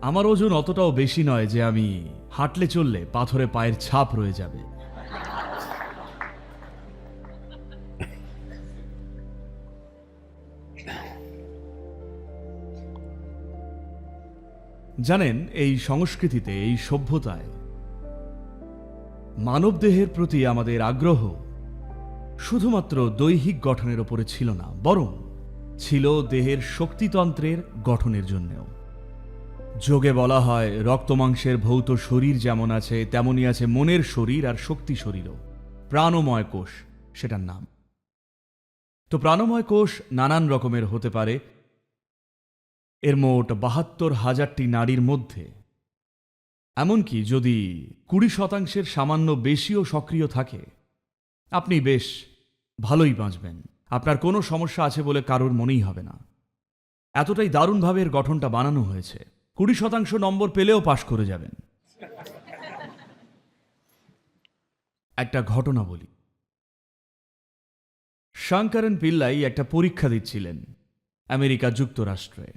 আমার ওজন অতটাও বেশি নয় যে আমি হাঁটলে চললে পাথরে পায়ের ছাপ রয়ে যাবে। জানেন, এই সংস্কৃতিতে, এই সভ্যতায় মানবদেহের প্রতি আমাদের আগ্রহ শুধুমাত্র দৈহিক গঠনের ওপরে ছিল না, বরং ছিল দেহের শক্তিতন্ত্রের গঠনের জন্যও। যোগে বলা হয় রক্তমাংসের ভৌত শরীর যেমন আছে তেমনই আছে মনের শরীর আর শক্তি শরীরও, প্রাণময় কোষ সেটার নাম। তো প্রাণময় কোষ নানান রকমের হতে পারে। এর মোট ৭২,০০০টি নাড়ির মধ্যে এমনকি যদি ২০% সামান্য বেশিও সক্রিয় থাকে, আপনি বেশ ভালোই বাঁচবেন। আপনার কোনো সমস্যা আছে বলে কারোর মনেই হবে না। এতটাই দারুণভাবে এর গঠনটা বানানো হয়েছে, ২০% নম্বর পেলেও পাশ করে যাবেন। একটা ঘটনা বলি। শঙ্করন পিল্লাই একটা পরীক্ষা দিচ্ছিলেন আমেরিকা যুক্তরাষ্ট্রে,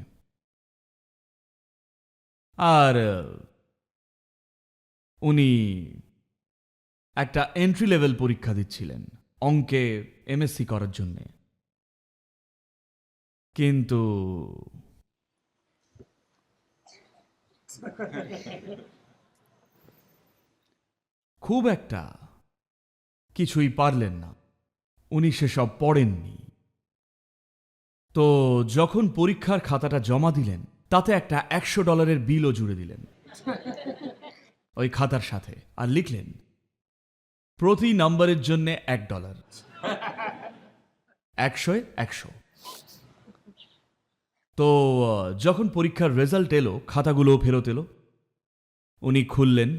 আর উনি একটা এন্ট্রি লেভেল পরীক্ষা দিচ্ছিলেন অঙ্কে এমএসসি করার জন্যে। কিন্তু খুব একটা কিছুই পারলেন না, উনি সেসব পড়েননি। তো যখন পরীক্ষার খাতাটা জমা দিলেন, তাতে একটা $১০০ বিলও জুড়ে দিলেন ওই খাতার সাথে, আর লিখলেন প্রতি নম্বরের জন্য $১। ১০০-এ ১০০। তো যখন পরীক্ষার রেজাল্ট এলো, খাতাগুলোও ফেরত এলো। উনি খুললেন,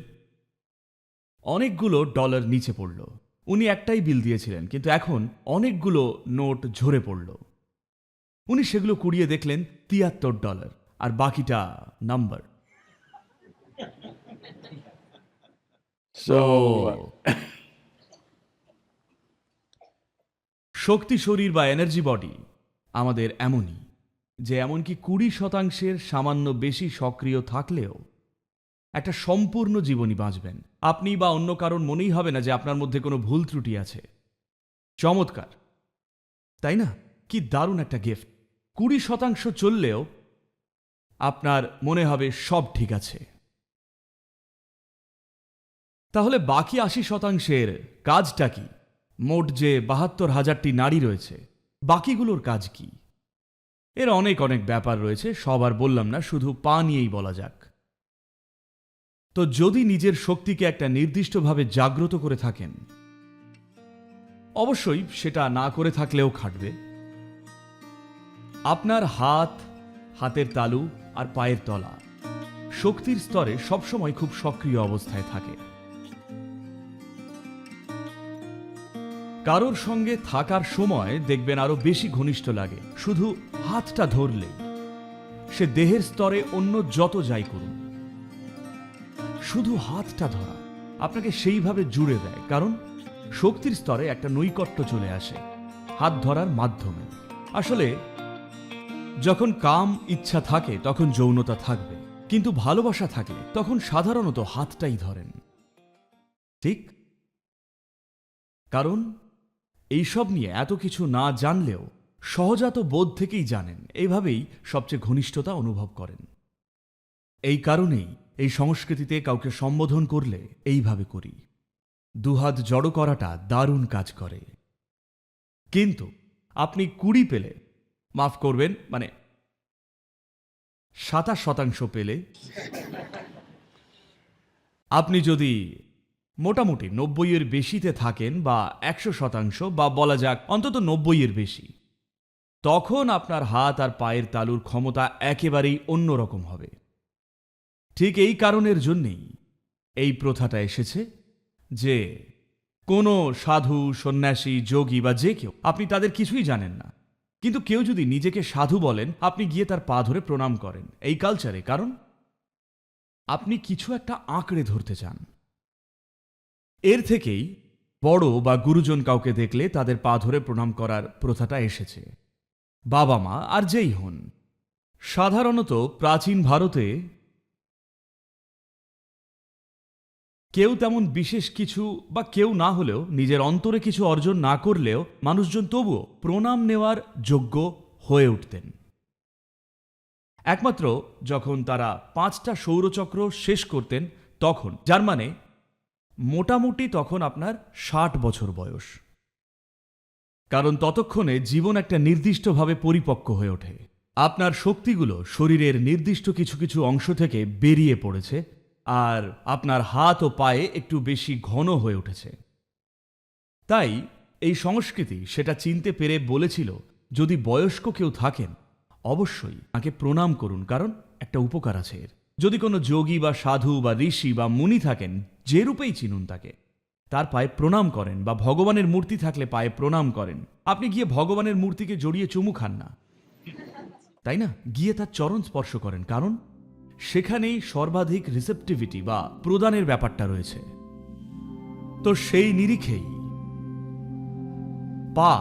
অনেকগুলো ডলার নিচে পড়ল। উনি একটাই বিল দিয়েছিলেন, কিন্তু এখন অনেকগুলো নোট ঝরে পড়ল। উনি সেগুলো কুড়িয়ে দেখলেন $৭৩, আর বাকিটা নাম্বার। শক্তি শরীর বা এনার্জি বডি আমাদের এমনই যে এমনকি ২০%-এর সামান্য বেশি সক্রিয় থাকলেও একটা সম্পূর্ণ জীবনই বাঁচবেন। আপনি বা অন্য কারণ মনেই হবে না যে আপনার মধ্যে কোনো ভুল ত্রুটি আছে। চমৎকার, তাই না? কি দারুণ একটা গিফট। ২০% চললেও আপনার মনে হবে সব ঠিক আছে। তাহলে বাকি ৮০%-এর কাজটা কি? মোট যে ৭২,০০০টি নাড়ি রয়েছে, বাকিগুলোর কাজ কি? এর অনেক অনেক ব্যাপার রয়েছে, সব আর বললাম না, শুধু পা নিয়েই বলা যাক। তো যদি নিজের শক্তিকে একটা নির্দিষ্টভাবে জাগ্রত করে থাকেন, অবশ্যই সেটা না করে থাকলেও খাটবে। আপনার হাত, হাতের তালু আর পায়ের তলা শক্তির স্তরে সবসময় খুব সক্রিয় অবস্থায় থাকে। কারোর সঙ্গে থাকার সময় দেখবেন আরো বেশি ঘনিষ্ঠ লাগে শুধু হাতটা ধরলেই। সে দেহের স্তরে অন্য যত যাই করুন, শুধু হাতটা ধরা আপনাকে সেইভাবে জুড়ে দেয়, কারণ শক্তির স্তরে একটা নৈকট্য চলে আসে হাত ধরার মাধ্যমে। আসলে যখন কাম ইচ্ছা থাকে তখন যৌনতা থাকবে, কিন্তু ভালোবাসা থাকলে তখন সাধারণত হাতটাই ধরেন, ঠিক? কারণ এইসব নিয়ে এত কিছু না জানলেও সহজাত বোধ থেকেই জানেন, এইভাবেই সবচেয়ে ঘনিষ্ঠতা অনুভব করেন। এই কারণেই এই সংস্কৃতিতে কাউকে সম্বোধন করলে এইভাবে করি। দুহাত জড়ো করাটা দারুণ কাজ করে। কিন্তু আপনি ২০ পেলে, মাফ করবেন, মানে ২৭% পেলে, আপনি যদি মোটামুটি ৯০-এর বেশিতে থাকেন বা ১০০% বা বলা যাক অন্তত ৯০-এর বেশি, তখন আপনার হাত আর পায়ের তালুর ক্ষমতা একেবারেই অন্যরকম হবে। ঠিক এই কারণের জন্যেই এই প্রথাটা এসেছে যে কোনো সাধু, সন্ন্যাসী, যোগী বা যে কেউ, আপনি তাদের কিছুই জানেন না, কিন্তু কেউ যদি নিজেকে সাধু বলেন, আপনি গিয়ে তার পা ধরে প্রণাম করেন এই কালচারে, কারণ আপনি কিছু একটা আঁকড়ে ধরতে চান। এর থেকেই বড় বা গুরুজন কাউকে দেখলে তাদের পা ধরে প্রণাম করার প্রথাটা এসেছে। বাবা মা আর যেই হন, সাধারণত প্রাচীন ভারতে কেউ তেমন বিশেষ কিছু বা কেউ না হলেও নিজের অন্তরে কিছু অর্জন না করলেও মানুষজন তবুও প্রণাম নেওয়ার যোগ্য হয়ে উঠতেন। একমাত্র যখন তারা 5টা সৌরচক্র শেষ করতেন তখন, যার মানে মোটামুটি তখন আপনার 60 বছর বয়স। কারণ ততক্ষণে জীবন একটা নির্দিষ্টভাবে পরিপক্ক হয়ে ওঠে। আপনার শক্তিগুলো শরীরের নির্দিষ্ট কিছু কিছু অংশ থেকে বেরিয়ে পড়েছে, আর আপনার হাত ও পায়ে একটু বেশি ঘন হয়ে উঠেছে। তাই এই সংস্কৃতি সেটা চিনতে পেরে বলেছিল, যদি বয়স্ক কেউ থাকেন অবশ্যই তাকে প্রণাম করুন, কারণ একটা উপকার আছে এর। যদি কোনো যোগী বা সাধু বা ঋষি বা মুনি থাকেন, যে রূপেই চিনুন তাকে, তার পায়ে প্রণাম করেন, বা ভগবানের মূর্তি থাকলে পায়ে প্রণাম করেন। আপনি গিয়ে ভগবানের মূর্তিকে জড়িয়ে চুমু খান না, তাই না? গিয়ে তার চরণ স্পর্শ করেন, কারণ সেখানেই সর্বাধিক রিসেপটিভিটি বা প্রদানের ব্যাপারটা রয়েছে। তো সেই নিরিখেই পা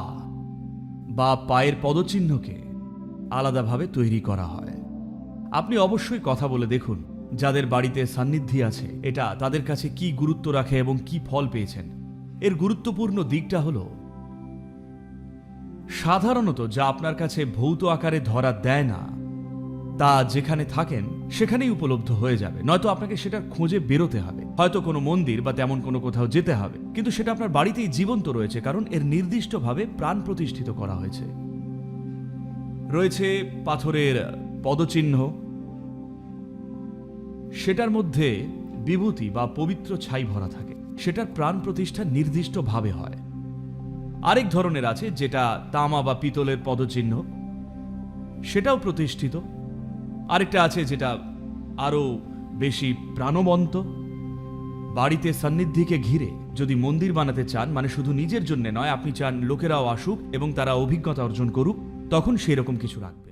বা পায়ের পদচিহ্নকে আলাদাভাবে তৈরি করা হয়। আপনি অবশ্যই কথা বলে দেখুন যাদের বাড়িতে সান্নিধ্যি আছে, এটা তাদের কাছে কি গুরুত্ব রাখে এবং কি ফল পেয়েছেন। এর গুরুত্বপূর্ণ দিকটা হলো, সাধারণত যা আপনার কাছে ভৌত আকারে ধরা দেয় না, তা যেখানে থাকেন সেখানেই উপলব্ধ হয়ে যাবে। নয়তো আপনাকে সেটা খুঁজে বেরোতে হবে, হয়তো কোনো মন্দির বা তেমন কোনো কোথাও যেতে হবে, কিন্তু সেটা আপনার বাড়িতেই জীবন্ত রয়েছে, কারণ এর নির্দিষ্টভাবে প্রাণ প্রতিষ্ঠিত করা হয়েছে। রয়েছে পাথরের পদচিহ্ন, সেটার মধ্যে বিভূতি বা পবিত্র ছাই ভরা থাকে, সেটার প্রাণ প্রতিষ্ঠা নির্দিষ্টভাবে হয়। আরেক ধরনের আছে যেটা তামা বা পিতলের পদচিহ্ন, সেটাও প্রতিষ্ঠিত। আরেকটা আছে যেটা আরো বেশি প্রাণবন্ত। বাড়িতে সান্নিধ্যকে ঘিরে যদি মন্দির বানাতে চান, মানে শুধু নিজের জন্য নয়, আপনি চান লোকেরাও আসুক এবং তারা অভিজ্ঞতা অর্জন করুক, তখন সেই রকম কিছু রাখবেন।